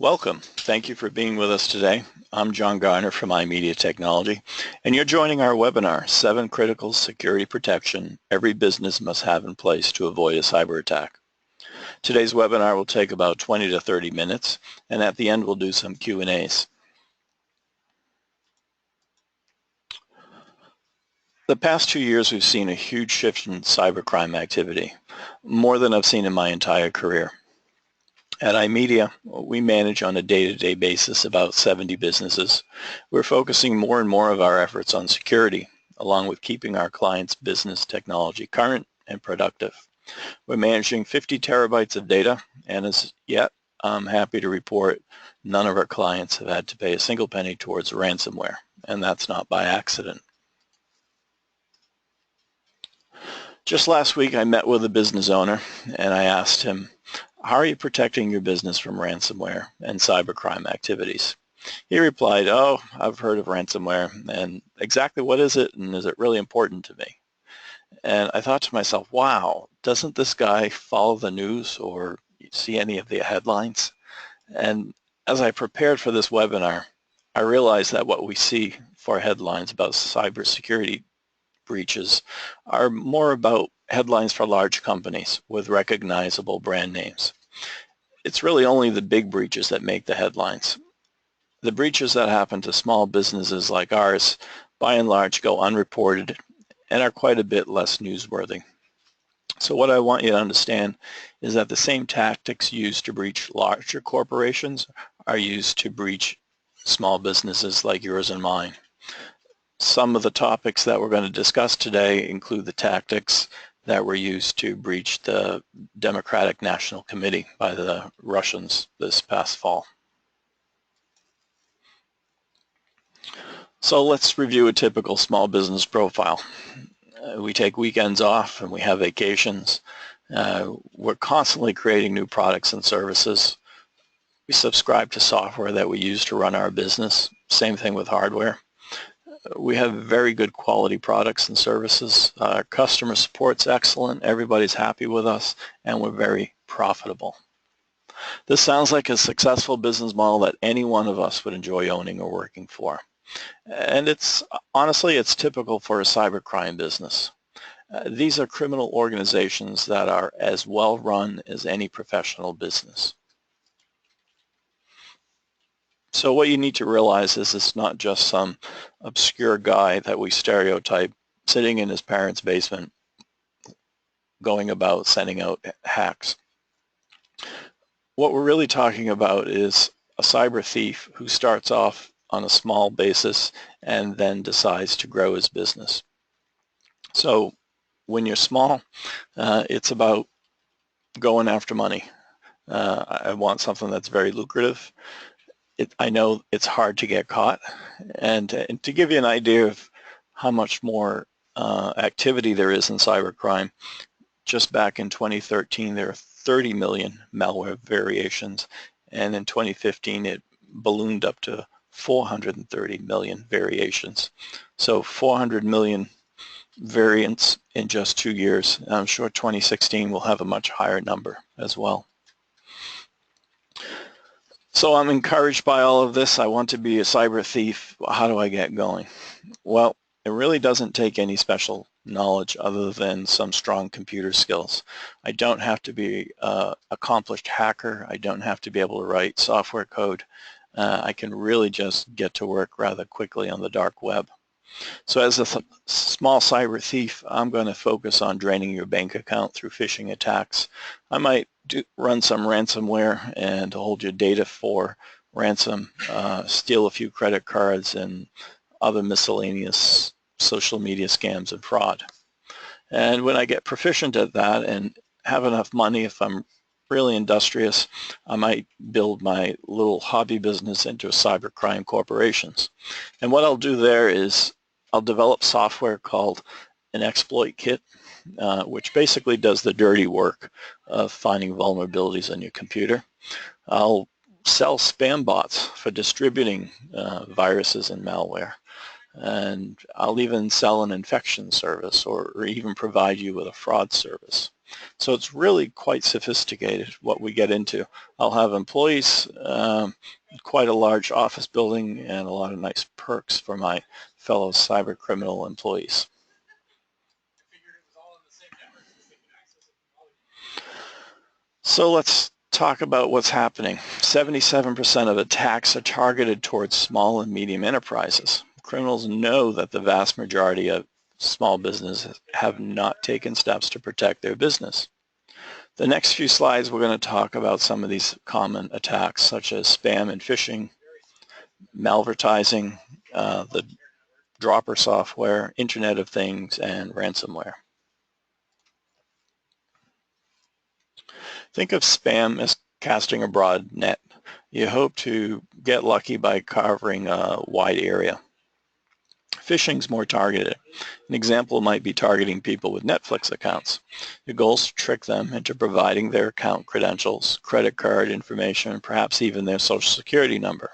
Welcome. Thank you for being with us today. I'm John Garner from iMedia Technology, and you're joining our webinar, 7 Critical Security Protection Every Business Must Have in Place to Avoid a Cyber Attack. Today's webinar will take about 20 to 30 minutes, and at the end we'll do some Q&As. The past 2 years we've seen a huge shift in cybercrime activity, more than I've seen in my entire career. At iMedia, we manage on a day-to-day basis about 70 businesses. We're focusing more and more of our efforts on security, along with keeping our clients' business technology current and productive. We're managing 50 terabytes of data, and as yet, I'm happy to report none of our clients have had to pay a single penny towards ransomware, and that's not by accident. Just last week, I met with a business owner, and I asked him, how are you protecting your business from ransomware and cybercrime activities? He replied, oh, I've heard of ransomware, and exactly what is it, and is it really important to me? And I thought to myself, wow, doesn't this guy follow the news or see any of the headlines? And as I prepared for this webinar, I realized that what we see for headlines about cybersecurity breaches are more about headlines for large companies with recognizable brand names. It's really only the big breaches that make the headlines. The breaches that happen to small businesses like ours, by and large, go unreported and are quite a bit less newsworthy. So what I want you to understand is that the same tactics used to breach larger corporations are used to breach small businesses like yours and mine. Some of the topics that we're going to discuss today include the tactics that were used to breach the Democratic National Committee by the Russians this past fall. So let's review a typical small business profile. We take weekends off and we have vacations. We're constantly creating new products and services. We subscribe to software that we use to run our business. Same thing with hardware. We have very good quality products and services. Our customer support's excellent. Everybody's happy with us, and we're very profitable. This sounds like a successful business model that any one of us would enjoy owning or working for. And honestly, it's typical for a cybercrime business. These are criminal organizations that are as well run as any professional business. So what you need to realize is it's not just some obscure guy that we stereotype sitting in his parents' basement going about sending out hacks. What we're really talking about is a cyber thief who starts off on a small basis and then decides to grow his business. So when you're small, it's about going after money. I want something that's very lucrative. I know it's hard to get caught, and to give you an idea of how much more activity there is in cybercrime, just back in 2013 there are 30 million malware variations, and in 2015 it ballooned up to 430 million variations. So 400 million variants in just 2 years. I'm sure 2016 will have a much higher number as well. So I'm encouraged by all of this. I want to be a cyber thief. How do I get going? Well, it really doesn't take any special knowledge other than some strong computer skills. I don't have to be an accomplished hacker. I don't have to be able to write software code. I can really just get to work rather quickly on the dark web. So as a small cyber thief, I'm going to focus on draining your bank account through phishing attacks. I might run some ransomware and hold your data for ransom, steal a few credit cards and other miscellaneous social media scams and fraud. And when I get proficient at that and have enough money, if I'm really industrious, I might build my little hobby business into a cybercrime corporations. And what I'll do there is I'll develop software called an exploit kit, which basically does the dirty work of finding vulnerabilities on your computer. I'll sell spam bots for distributing viruses and malware. And I'll even sell an infection service or even provide you with a fraud service. So it's really quite sophisticated what we get into. I'll have employees, quite a large office building, and a lot of nice perks for my fellow cyber criminal employees. So let's talk about what's happening. 77% of attacks are targeted towards small and medium enterprises. Criminals know that the vast majority of small businesses have not taken steps to protect their business. The next few slides we're going to talk about some of these common attacks such as spam and phishing, malvertising, the dropper software, Internet of Things, and ransomware. Think of spam as casting a broad net. You hope to get lucky by covering a wide area. Phishing's more targeted. An example might be targeting people with Netflix accounts. Your goal is to trick them into providing their account credentials, credit card information, perhaps even their social security number.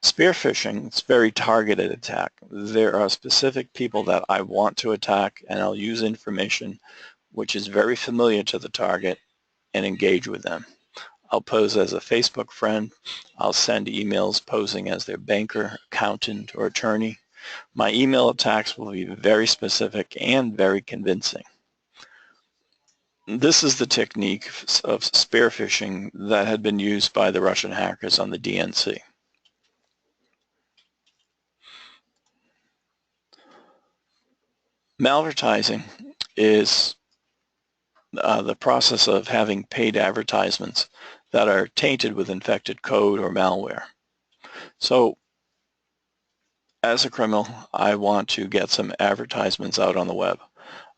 Spear phishing, it's a very targeted attack. There are specific people that I want to attack, and I'll use information which is very familiar to the target and engage with them. I'll pose as a Facebook friend. I'll send emails posing as their banker, accountant, or attorney. My email attacks will be very specific and very convincing. This is the technique of spear phishing that had been used by the Russian hackers on the DNC. Malvertising is the process of having paid advertisements that are tainted with infected code or malware. So as a criminal, I want to get some advertisements out on the web.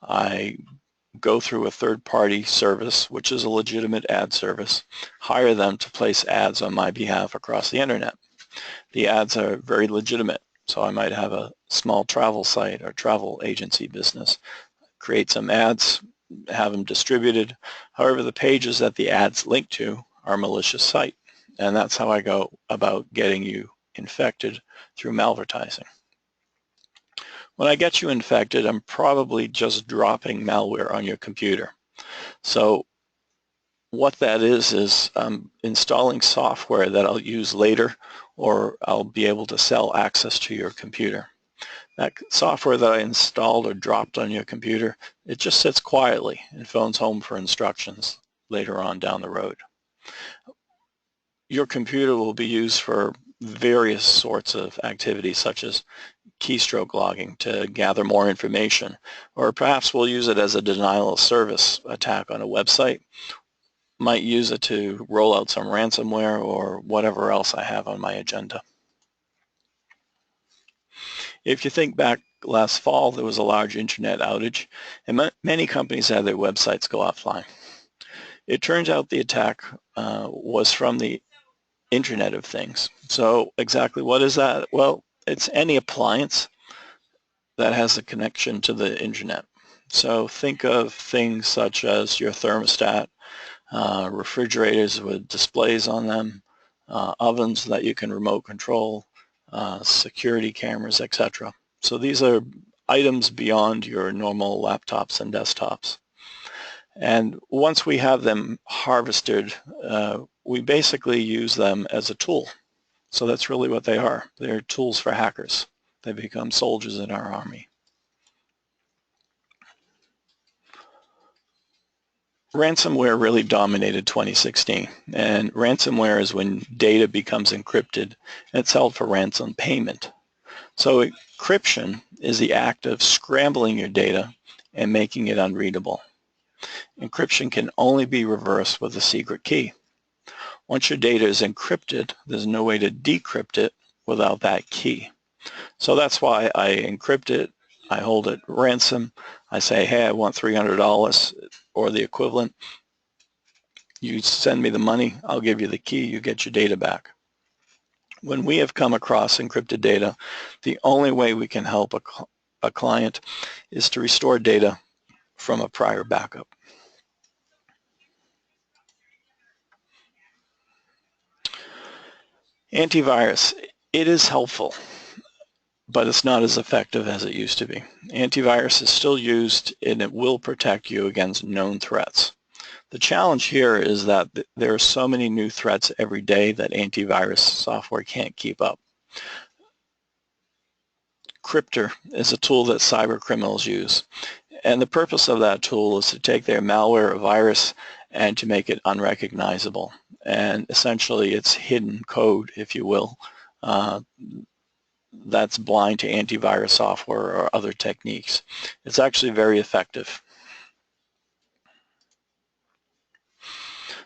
I go through a third-party service, which is a legitimate ad service, hire them to place ads on my behalf across the internet. The ads are very legitimate, so I might have a small travel site or travel agency business, create some ads, have them distributed. However, the pages that the ads link to are malicious site, and that's how I go about getting you infected through malvertising. When I get you infected, I'm probably just dropping malware on your computer. So what that is installing software that I'll use later, or I'll be able to sell access to your computer. That software that I installed or dropped on your computer, it just sits quietly and phones home for instructions later on down the road. Your computer will be used for various sorts of activities such as keystroke logging to gather more information, or perhaps we'll use it as a denial of service attack on a website. Might use it to roll out some ransomware or whatever else I have on my agenda. If you think back last fall, there was a large internet outage and many companies had their websites go offline. It turns out the attack was from the Internet of Things. So exactly what is that? Well, it's any appliance that has a connection to the internet. So think of things such as your thermostat, refrigerators with displays on them, ovens that you can remote control, security cameras, etc. So these are items beyond your normal laptops and desktops. And once we have them harvested, we basically use them as a tool. So that's really what they are. They're tools for hackers. They become soldiers in our army. Ransomware really dominated 2016, and ransomware is when data becomes encrypted and it's held for ransom payment. So encryption is the act of scrambling your data and making it unreadable. Encryption can only be reversed with a secret key. Once your data is encrypted, there's no way to decrypt it without that key. So that's why I encrypt it, I hold it ransom, I say, hey, I want $300 or the equivalent. You send me the money, I'll give you the key, you get your data back. When we have come across encrypted data, the only way we can help a client is to restore data from a prior backup. Antivirus, it is helpful. but it's not as effective as it used to be. Antivirus is still used and it will protect you against known threats. The challenge here is that there are so many new threats every day that antivirus software can't keep up. Crypter is a tool that cyber criminals use, and the purpose of that tool is to take their malware or virus and to make it unrecognizable. And essentially it's hidden code, if you will, that's blind to antivirus software or other techniques. It's actually very effective.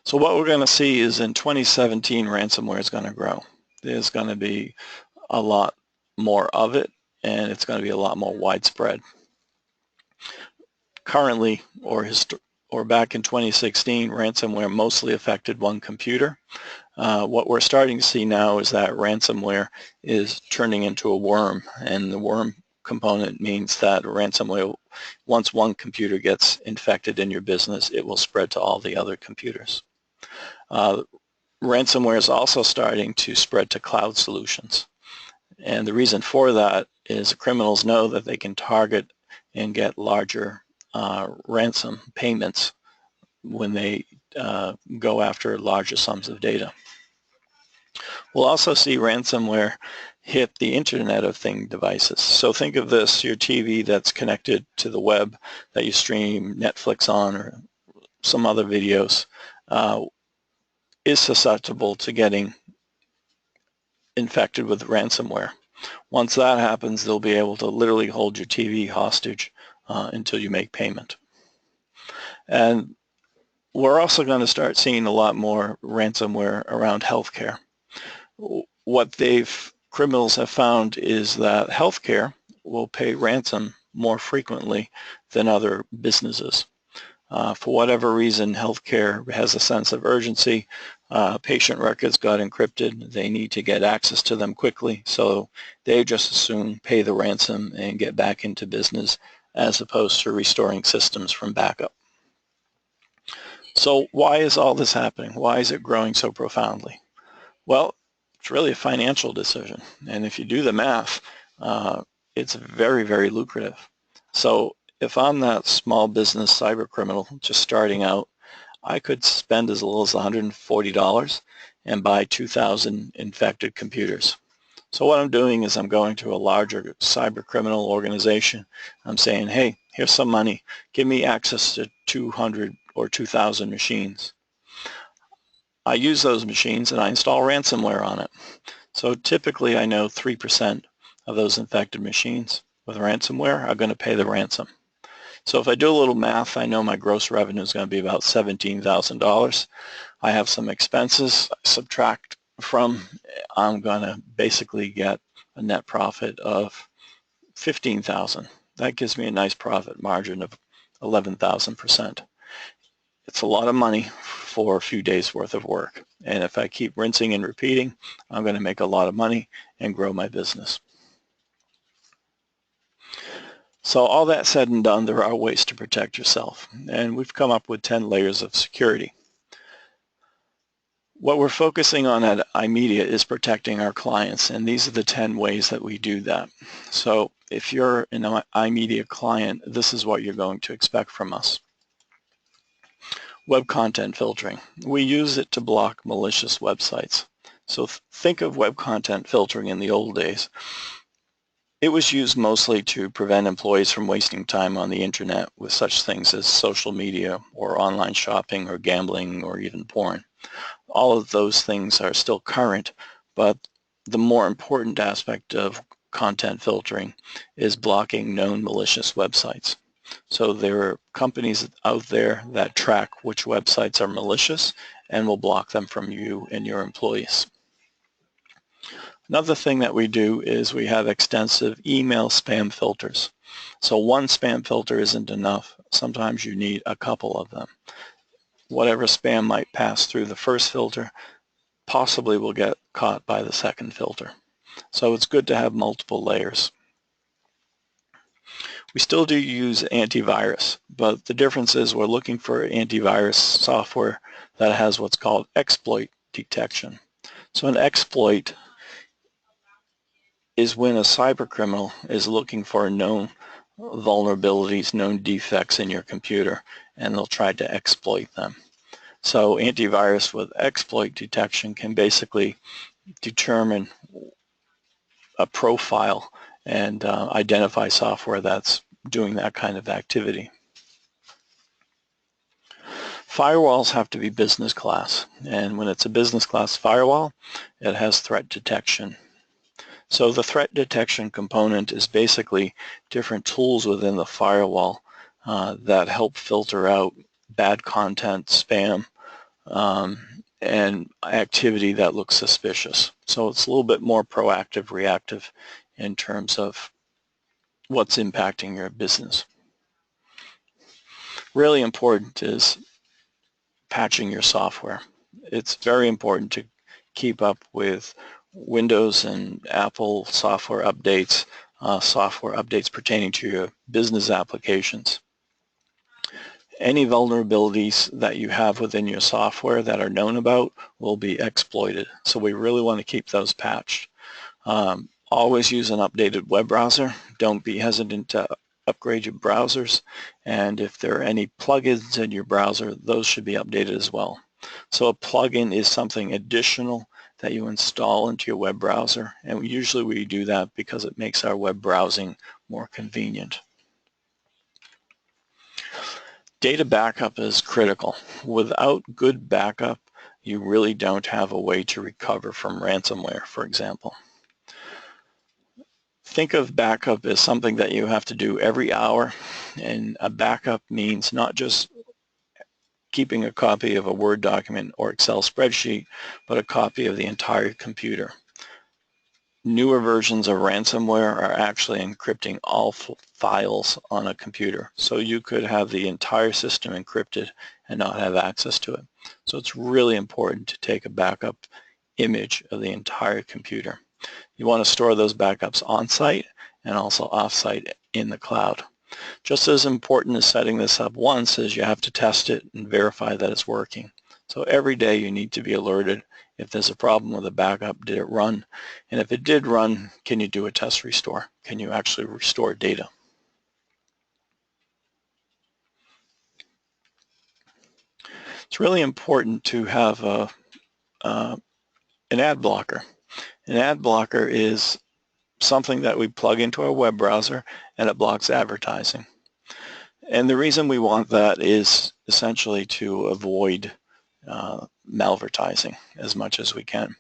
So what we're going to see is in 2017, ransomware is going to grow. There's going to be a lot more of it, and it's going to be a lot more widespread. Currently, or back in 2016, ransomware mostly affected one computer. What we're starting to see now is that ransomware is turning into a worm, and the worm component means that ransomware, once one computer gets infected in your business, it will spread to all the other computers. Ransomware is also starting to spread to cloud solutions. And the reason for that is criminals know that they can target and get larger ransom payments when they go after larger sums of data. We'll also see ransomware hit the Internet of Things devices. So think of this, your TV that's connected to the web that you stream Netflix on or some other videos is susceptible to getting infected with ransomware. Once that happens, they'll be able to literally hold your TV hostage until you make payment. And we're also going to start seeing a lot more ransomware around healthcare. What criminals have found is that healthcare will pay ransom more frequently than other businesses. For whatever reason, healthcare has a sense of urgency. Patient records got encrypted. They need to get access to them quickly, so they just as soon pay the ransom and get back into business as opposed to restoring systems from backup. So why is all this happening? Why is it growing so profoundly? Well, it's really a financial decision, and if you do the math, it's very, very lucrative. So if I'm that small business cyber criminal just starting out, I could spend as little as $140 and buy 2,000 infected computers. So what I'm doing is I'm going to a larger cyber criminal organization. I'm saying, hey, here's some money. Give me access to 200 or 2,000 machines. I use those machines and I install ransomware on it. So typically I know 3% of those infected machines with ransomware are going to pay the ransom. So if I do a little math, I know my gross revenue is going to be about $17,000. I have some expenses I subtract from. I'm going to basically get a net profit of $15,000. That gives me a nice profit margin of 11,000%. It's a lot of money for a few days worth of work. And if I keep rinsing and repeating, I'm going to make a lot of money and grow my business. So all that said and done, there are ways to protect yourself. And we've come up with 10 layers of security. What we're focusing on at iMedia is protecting our clients, and these are the 10 ways that we do that. So if you're an iMedia client, this is what you're going to expect from us. Web content filtering. We use it to block malicious websites. So think of web content filtering in the old days. It was used mostly to prevent employees from wasting time on the internet with such things as social media or online shopping or gambling or even porn. All of those things are still current, but the more important aspect of content filtering is blocking known malicious websites. So there are companies out there that track which websites are malicious and will block them from you and your employees. Another thing that we do is we have extensive email spam filters. So one spam filter isn't enough. Sometimes you need a couple of them. Whatever spam might pass through the first filter possibly will get caught by the second filter. So it's good to have multiple layers. We still do use antivirus, but the difference is we're looking for antivirus software that has what's called exploit detection. So an exploit is when a cybercriminal is looking for known vulnerabilities, known defects in your computer, and they'll try to exploit them. So antivirus with exploit detection can basically determine a profile and identify software that's doing that kind of activity. Firewalls have to be business class, and when it's a business class firewall, it has threat detection. So the threat detection component is basically different tools within the firewall that help filter out bad content, spam, and activity that looks suspicious. So it's a little bit more proactive, reactive in terms of what's impacting your business. Really important is patching your software. It's very important to keep up with Windows and Apple software updates pertaining to your business applications. Any vulnerabilities that you have within your software that are known about will be exploited. So we really want to keep those patched. Always use an updated web browser. Don't be hesitant to upgrade your browsers. And if there are any plugins in your browser, those should be updated as well. So a plugin is something additional that you install into your web browser. And usually we do that because it makes our web browsing more convenient. Data backup is critical. Without good backup, you really don't have a way to recover from ransomware, for example. Think of backup as something that you have to do every hour, and a backup means not just keeping a copy of a Word document or Excel spreadsheet, but a copy of the entire computer. Newer versions of ransomware are actually encrypting all files on a computer. So you could have the entire system encrypted and not have access to it. So it's really important to take a backup image of the entire computer. You want to store those backups on-site and also off-site in the cloud. Just as important as setting this up once is you have to test it and verify that it's working. So every day you need to be alerted if there's a problem with a backup, did it run? And if it did run, can you do a test restore? Can you actually restore data? It's really important to have an ad blocker. An ad blocker is something that we plug into our web browser and it blocks advertising. And the reason we want that is essentially to avoid malvertising as much as we can.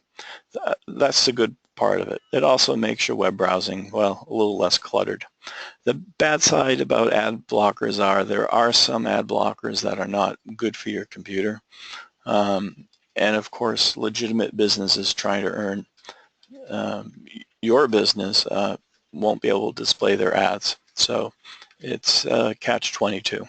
That's the good part of it. It also makes your web browsing, well, a little less cluttered. The bad side about ad blockers are there are some ad blockers that are not good for your computer. And of course, legitimate businesses trying to earn your business won't be able to display their ads. So it's catch-22.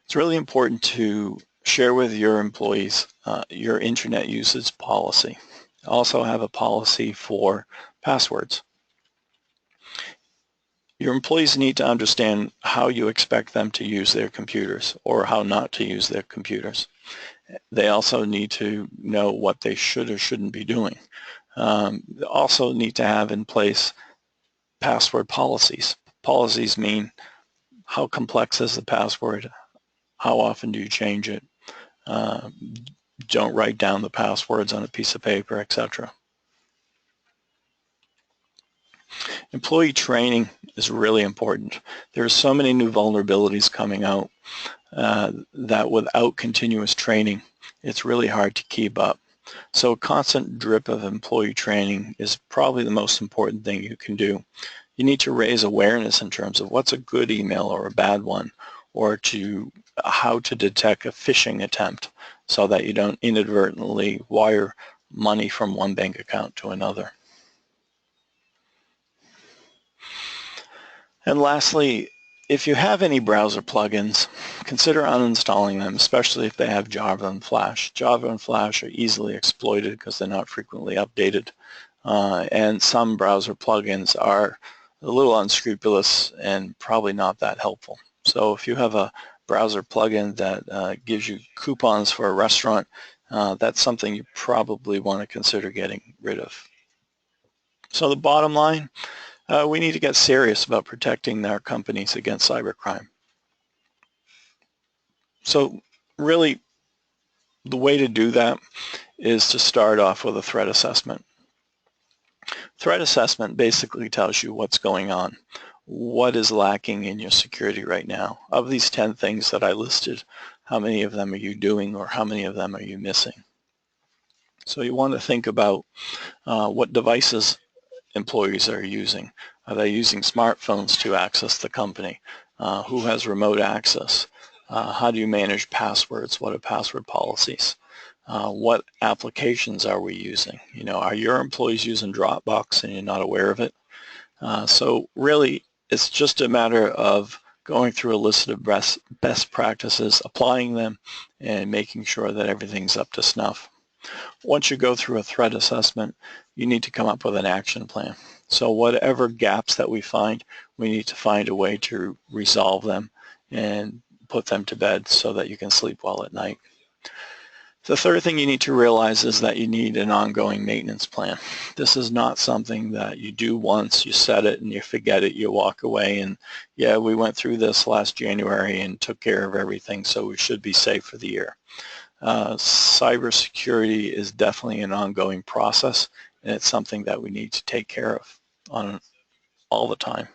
It's really important to share with your employees your internet usage policy. Also have a policy for passwords. Your employees need to understand how you expect them to use their computers or how not to use their computers. They also need to know what they should or shouldn't be doing. They also need to have in place password policies. Policies mean how complex is the password, how often do you change it, don't write down the passwords on a piece of paper, etc. Employee training is really important. There are so many new vulnerabilities coming out that without continuous training, it's really hard to keep up. So a constant drip of employee training is probably the most important thing you can do. You need to raise awareness in terms of what's a good email or a bad one, or to how to detect a phishing attempt so that you don't inadvertently wire money from one bank account to another. And lastly, if you have any browser plugins, consider uninstalling them, especially if they have Java and Flash. Java and Flash are easily exploited because they're not frequently updated. And some browser plugins are a little unscrupulous and probably not that helpful. So if you have a browser plugin that gives you coupons for a restaurant, that's something you probably want to consider getting rid of. So the bottom line, we need to get serious about protecting our companies against cybercrime. So really, the way to do that is to start off with a threat assessment. Threat assessment basically tells you what's going on, what is lacking in your security right now. Of these 10 things that I listed, how many of them are you doing, or how many of them are you missing? So you want to think about what devices employees are using. Are they using smartphones to access the company? Who has remote access? How do you manage passwords? What are password policies? What applications are we using? You know, are your employees using Dropbox and you're not aware of it? So really, it's just a matter of going through a list of best practices, applying them, and making sure that everything's up to snuff. Once you go through a threat assessment, you need to come up with an action plan. So whatever gaps that we find, we need to find a way to resolve them and put them to bed so that you can sleep well at night. The third thing you need to realize is that you need an ongoing maintenance plan. This is not something that you do once, you set it and you forget it, you walk away and yeah, we went through this last January and took care of everything, so we should be safe for the year. Cybersecurity is definitely an ongoing process, and it's something that we need to take care of on all the time.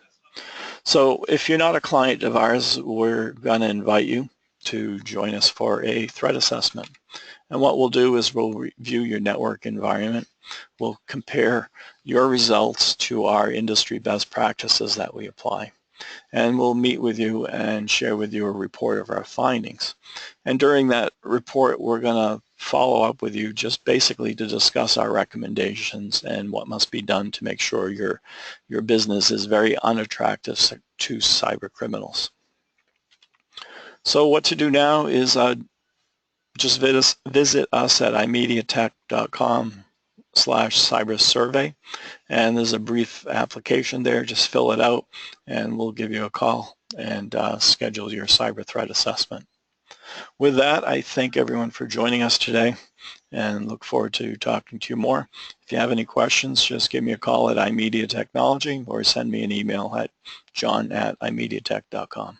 So if you're not a client of ours, we're going to invite you to join us for a threat assessment. And what we'll do is we'll review your network environment. We'll compare your results to our industry best practices that we apply. And we'll meet with you and share with you a report of our findings. And during that report, we're going to follow up with you just basically to discuss our recommendations and what must be done to make sure your business is very unattractive to cyber criminals. So what to do now is just visit us at imediatech.com/cybersurvey, and there's a brief application there. Just fill it out and we'll give you a call and schedule your cyber threat assessment. With that, I thank everyone for joining us today and look forward to talking to you more. If you have any questions, just give me a call at iMediaTechnology or send me an email at john@imediatech.com.